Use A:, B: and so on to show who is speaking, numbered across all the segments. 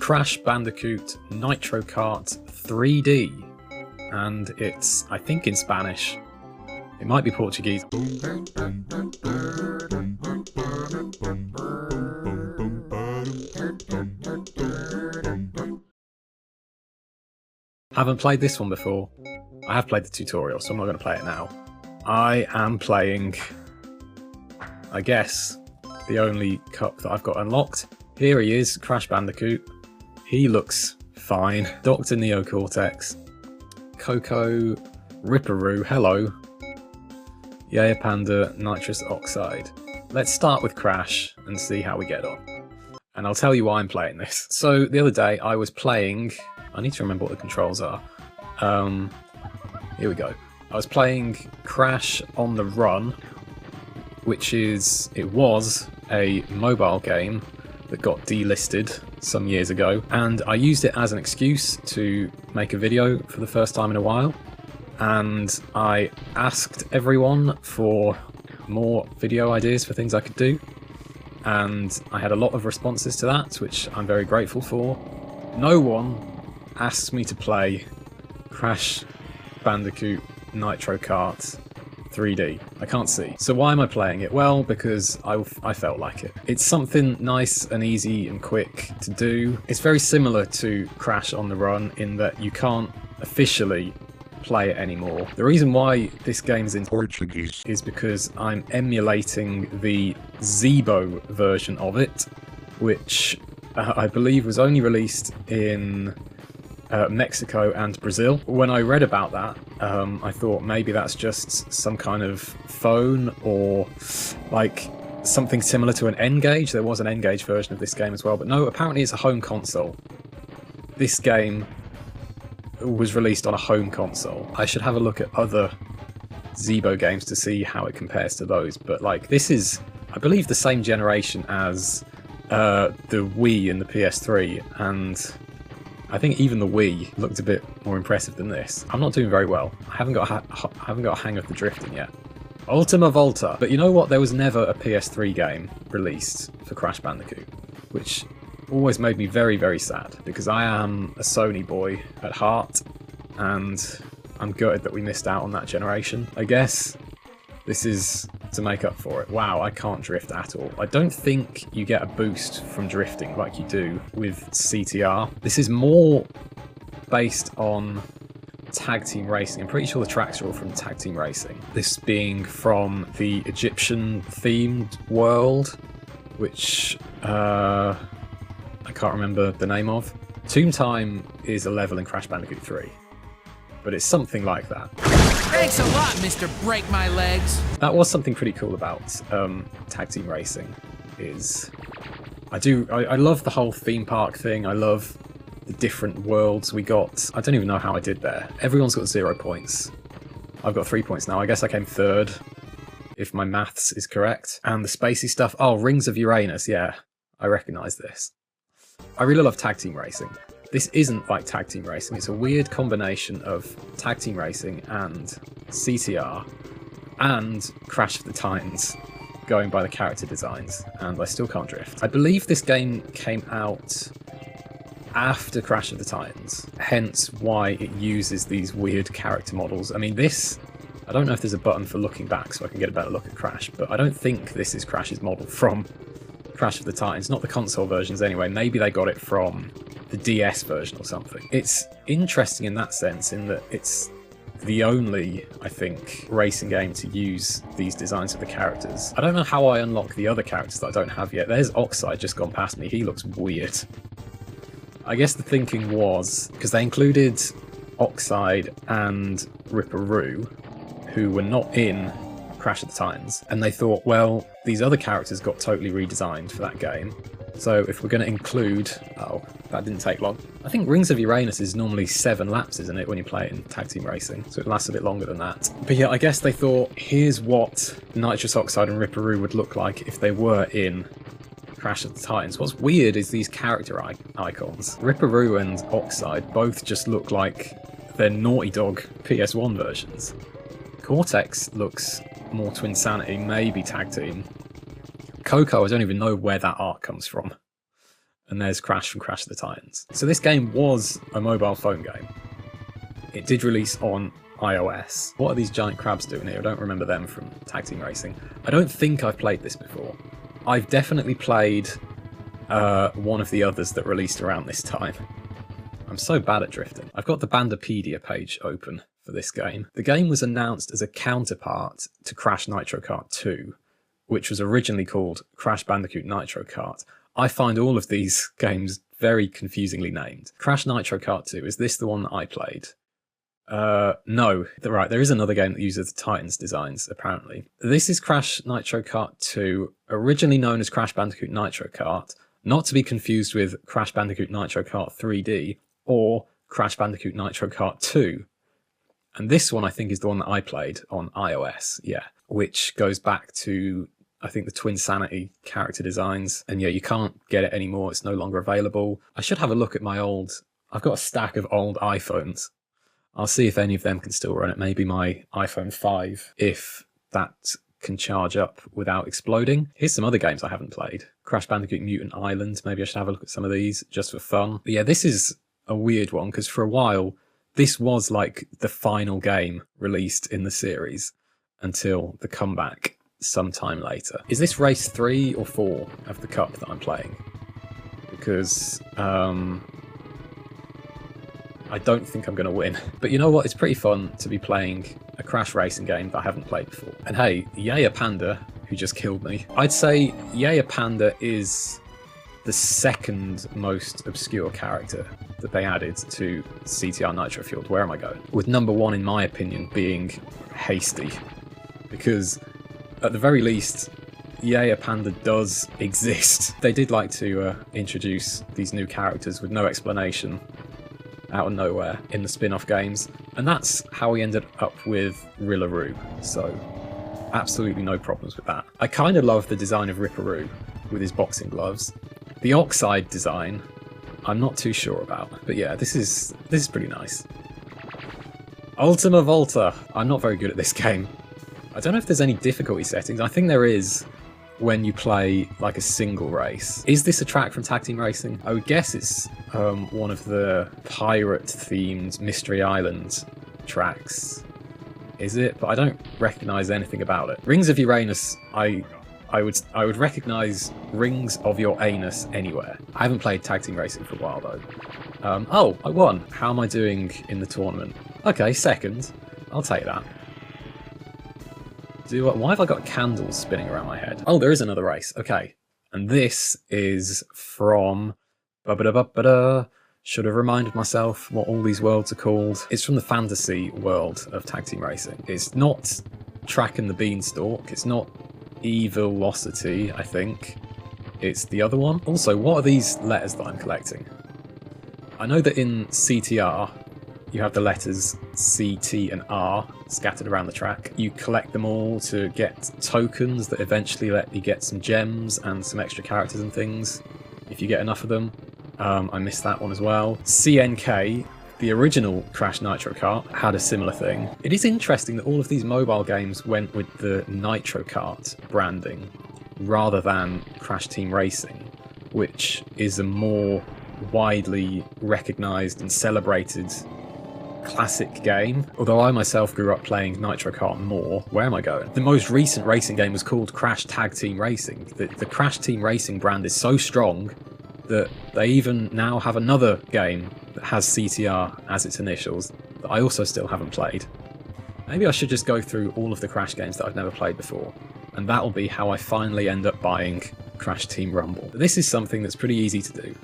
A: Crash Bandicoot Nitro Kart 3D, and it's, I think, in Spanish. It might be Portuguese. Haven't played this one before. I have played the tutorial, so I'm not going to play it now. I am playing, I guess, the only cup that I've got unlocked. Here he is, Crash Bandicoot. He looks fine. Dr. Neo Cortex. Coco Ripperoo, hello. Yeah, Panda, Nitrous Oxide. Let's start with Crash and see how we get on. And I'll tell you why I'm playing this. So the other day I was playing, I need to remember what the controls are. Here we go. I was playing Crash on the Run, which is, it was a mobile game that got delisted some years ago, and I used it as an excuse to make a video for the first time in a while, and I asked everyone for more video ideas for things I could do, and I had a lot of responses to that, which I'm very grateful for. No one asked me to play Crash Bandicoot Nitro Kart 3D. I can't see. So why am I playing it? Well, because I felt like it. It's something nice and easy and quick to do. It's very similar to Crash on the Run in that you can't officially play it anymore. The reason why this game's in Portuguese is because I'm emulating the Zeebo version of it, which I believe was only released in Mexico and Brazil. When I read about that, I thought maybe that's just some kind of phone or like something similar to an N-Gage. There was an N-Gage version of this game as well, but no, apparently it's a home console. This game was released on a home console. I should have a look at other Zeebo games to see how it compares to those, but like this is, I believe, the same generation as the Wii and the PS3, and I think even the Wii looked a bit more impressive than this. I'm not doing very well. I haven't got a hang of the drifting yet. Ultima Volta. But you know what? There was never a PS3 game released for Crash Bandicoot, which always made me very, very sad, because I am a Sony boy at heart, and I'm gutted that we missed out on that generation. I guess this is to make up for it. Wow, I can't drift at all. I don't think you get a boost from drifting like you do with CTR. This is more based on tag team racing. I'm pretty sure the tracks are all from tag team racing. This being from the Egyptian themed world, which I can't remember the name of. Tomb Time is a level in Crash Bandicoot 3. But it's something like that.
B: Thanks a lot, Mr. Break My Legs.
A: That was something pretty cool about tag team racing. Is I love the whole theme park thing. I love the different worlds we got. I don't even know how I did there. Everyone's got 0 points. I've got 3 points now. I guess I came third, if my maths is correct. And the spacey stuff. Oh, Rings of Uranus. Yeah, I recognise this. I really love tag team racing. This isn't like tag team racing, it's a weird combination of tag team racing and CTR and Crash of the Titans, going by the character designs, and I still can't drift. I believe this game came out after Crash of the Titans, hence why it uses these weird character models. I mean, this, I don't know if there's a button for looking back so I can get a better look at Crash, but I don't think this is Crash's model from Crash of the Titans, not the console versions anyway. Maybe they got it from the DS version or something. It's interesting in that sense, in that it's the only, I think, racing game to use these designs for the characters. I don't know how I unlock the other characters that I don't have yet. There's Oxide just gone past me. He looks weird. I guess the thinking was, because they included Oxide and Ripperoo, who were not in Crash of the Titans, and they thought, well, these other characters got totally redesigned for that game, so if we're going to include... Oh, that didn't take long. I think Rings of Uranus is normally 7 laps, isn't it, when you play it in tag team racing, so it lasts a bit longer than that. But yeah, I guess they thought, here's what Nitrous Oxide and Ripperoo would look like if they were in Crash of the Titans. What's weird is these character icons. Ripperoo and Oxide both just look like they're Naughty Dog PS1 versions. Cortex looks more Twinsanity, maybe tag team. Coco, I don't even know where that art comes from. And there's Crash from Crash of the Titans. So this game was a mobile phone game. It did release on iOS. What are these giant crabs doing here? I don't remember them from Tag Team Racing. I don't think I've played this before. I've definitely played one of the others that released around this time. I'm so bad at drifting. I've got the Bandipedia page open for this game. The game was announced as a counterpart to Crash Nitro Kart 2, which was originally called Crash Bandicoot Nitro Kart. I find all of these games very confusingly named. Crash Nitro Kart 2, is this the one that I played? No. Right, there is another game that uses the Titans designs, apparently. This is Crash Nitro Kart 2, originally known as Crash Bandicoot Nitro Kart, not to be confused with Crash Bandicoot Nitro Kart 3D, or Crash Bandicoot Nitro Kart 2. And this one, I think, is the one that I played on iOS, yeah, which goes back to, I think, the Twinsanity character designs. And yeah, you can't get it anymore. It's no longer available. I should have a look at my I've got a stack of old iPhones. I'll see if any of them can still run it. Maybe my iPhone 5, if that can charge up without exploding. Here's some other games I haven't played. Crash Bandicoot Mutant Island. Maybe I should have a look at some of these just for fun. But yeah, this is a weird one, because for a while, this was like the final game released in the series until the comeback sometime later. Is this race 3 or 4 of the Cup that I'm playing? Because I don't think I'm going to win. But you know what? It's pretty fun to be playing a Crash racing game that I haven't played before. And hey, Yaya Panda, who just killed me. I'd say Yaya Panda is the second most obscure character that they added to CTR Nitro Fueled. Where am I going? With number 1, in my opinion, being Hasty. Because at the very least, Yaya Panda does exist. They did like to introduce these new characters with no explanation out of nowhere in the spin-off games, and that's how we ended up with Rillaroo, so absolutely no problems with that. I kind of love the design of Ripperoo with his boxing gloves. The Oxide design, I'm not too sure about, but yeah, this is pretty nice. Ultima Volta. I'm not very good at this game. I don't know if there's any difficulty settings. I think there is when you play like a single race. Is this a track from Tag Team Racing? I would guess it's one of the pirate-themed Mystery Island tracks. Is it? But I don't recognise anything about it. Rings of Uranus, I would recognise Rings of Your Anus anywhere. I haven't played Tag Team Racing for a while though. Oh, I won. How am I doing in the tournament? Okay, second. I'll take that. Why have I got candles spinning around my head? Oh, there is another race. Okay. And this is from... Should have reminded myself what all these worlds are called. It's from the fantasy world of Tag Team Racing. It's not Track and the Beanstalk. It's not Evilocity, I think. It's the other one. Also, what are these letters that I'm collecting? I know that in CTR, you have the letters C, T, and R scattered around the track. You collect them all to get tokens that eventually let you get some gems and some extra characters and things, if you get enough of them. I missed that one as well. CNK, the original Crash Nitro Kart, had a similar thing. It is interesting that all of these mobile games went with the Nitro Kart branding rather than Crash Team Racing, which is a more widely recognised and celebrated classic game. Although I myself grew up playing Nitro Kart more. Where am I going? The most recent racing game was called Crash Tag Team Racing. The Crash Team Racing brand is so strong that they even now have another game that has CTR as its initials that I also still haven't played. Maybe I should just go through all of the Crash games that I've never played before, and that'll be how I finally end up buying Crash Team Rumble. This is something that's pretty easy to do.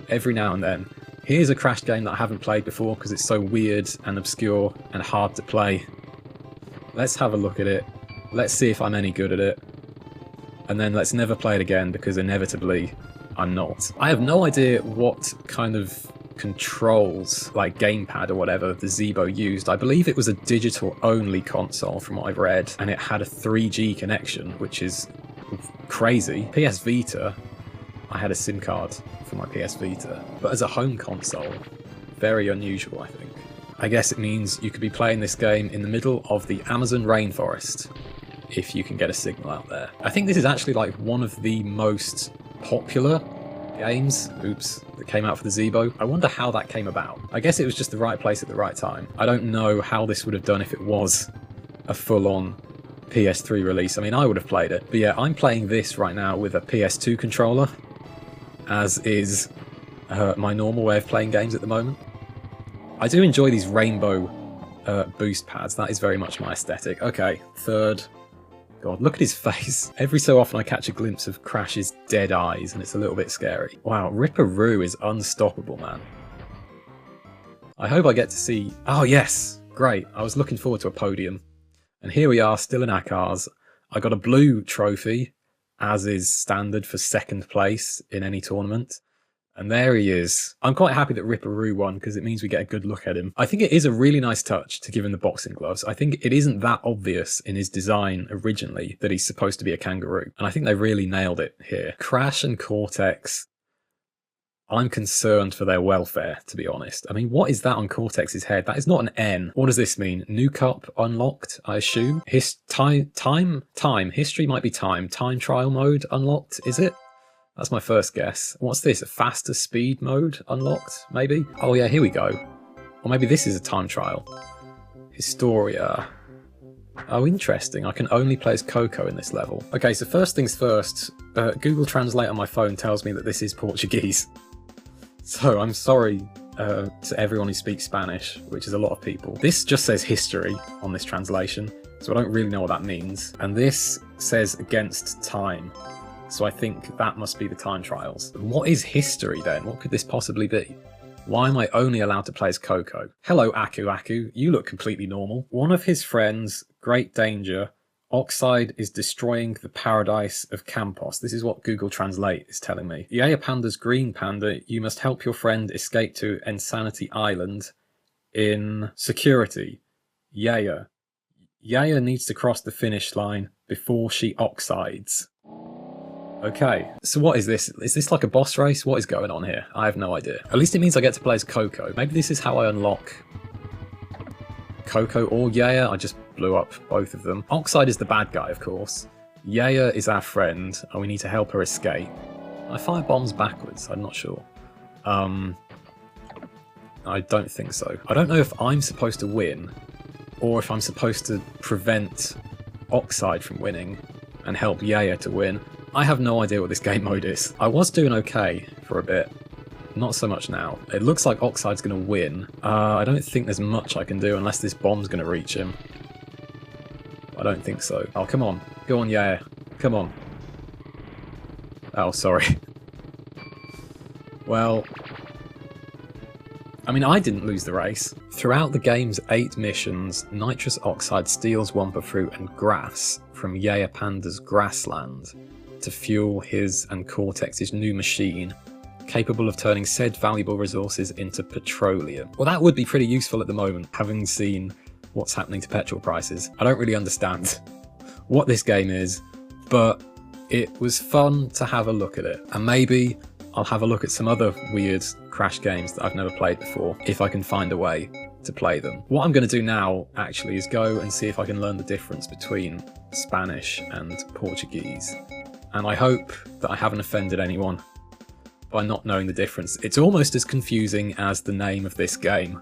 A: Every now and then, here's a Crash game that I haven't played before because it's so weird and obscure and hard to play. Let's have a look at it. Let's see if I'm any good at it. And then let's never play it again because inevitably I'm not. I have no idea what kind of controls, like gamepad or whatever, the Zeebo used. I believe it was a digital-only console from what I've read, and it had a 3G connection, which is crazy. PS Vita, I had a SIM card for my PS Vita, but as a home console, very unusual, I think. I guess it means you could be playing this game in the middle of the Amazon rainforest, if you can get a signal out there. I think this is actually like one of the most popular games, oops, that came out for the Zeebo. I wonder how that came about. I guess it was just the right place at the right time. I don't know how this would have done if it was a full-on PS3 release. I mean, I would have played it. But yeah, I'm playing this right now with a PS2 controller, as is my normal way of playing games at the moment. I do enjoy these rainbow boost pads. That is very much my aesthetic. Okay, third. God, look at his face. Every so often I catch a glimpse of Crash's dead eyes and it's a little bit scary. Wow, Ripperoo is unstoppable, man. I hope I get to see... Oh yes, great. I was looking forward to a podium. And here we are, still in our cars. I got a blue trophy, as is standard for second place in any tournament. And there he is. I'm quite happy that Ripperoo won because it means we get a good look at him. I think it is a really nice touch to give him the boxing gloves. I think it isn't that obvious in his design originally that he's supposed to be a kangaroo. And I think they really nailed it here. Crash and Cortex, I'm concerned for their welfare, to be honest. I mean, what is that on Cortex's head? That is not an N. What does this mean? New cup unlocked, I assume? Time. History might be time. Time trial mode unlocked, is it? That's my first guess. What's this? A faster speed mode unlocked, maybe? Oh yeah, here we go. Or maybe this is a time trial. Historia. Oh, interesting. I can only play as Coco in this level. Okay, so first things first, Google Translate on my phone tells me that this is Portuguese. So I'm sorry to everyone who speaks Spanish, which is a lot of people. This just says history on this translation, so I don't really know what that means. And this says against time. So I think that must be the time trials. What is history then? What could this possibly be? Why am I only allowed to play as Coco? Hello, Aku Aku. You look completely normal. One of his friends, Great Danger, Oxide is destroying the paradise of Campos. This is what Google Translate is telling me. Yaya Panda's Green Panda, you must help your friend escape to Insanity Island in security. Yaya. Yaya needs to cross the finish line before she oxides. Okay, so what is this? Is this like a boss race? What is going on here? I have no idea. At least it means I get to play as Coco. Maybe this is how I unlock Coco or Yaya. I just blew up both of them. Oxide is the bad guy, of course. Yaya is our friend, and we need to help her escape. I fire bombs backwards, I'm not sure. I don't think so. I don't know if I'm supposed to win, or if I'm supposed to prevent Oxide from winning and help Yaya to win. I have no idea what this game mode is. I was doing okay for a bit. Not so much now. It looks like Oxide's going to win. I don't think there's much I can do unless this bomb's going to reach him. I don't think so. Oh, come on. Go on, yeah. Come on. Oh, sorry. Well, I mean, I didn't lose the race. Throughout the game's 8 missions, Nitrous Oxide steals Wumpa Fruit and grass from Yaya Panda's grassland to fuel his and Cortex's new machine, capable of turning said valuable resources into petroleum. Well, that would be pretty useful at the moment, having seen what's happening to petrol prices. I don't really understand what this game is, but it was fun to have a look at it. And maybe I'll have a look at some other weird Crash games that I've never played before, if I can find a way to play them. What I'm going to do now, actually, is go and see if I can learn the difference between Spanish and Portuguese. And I hope that I haven't offended anyone by not knowing the difference. It's almost as confusing as the name of this game.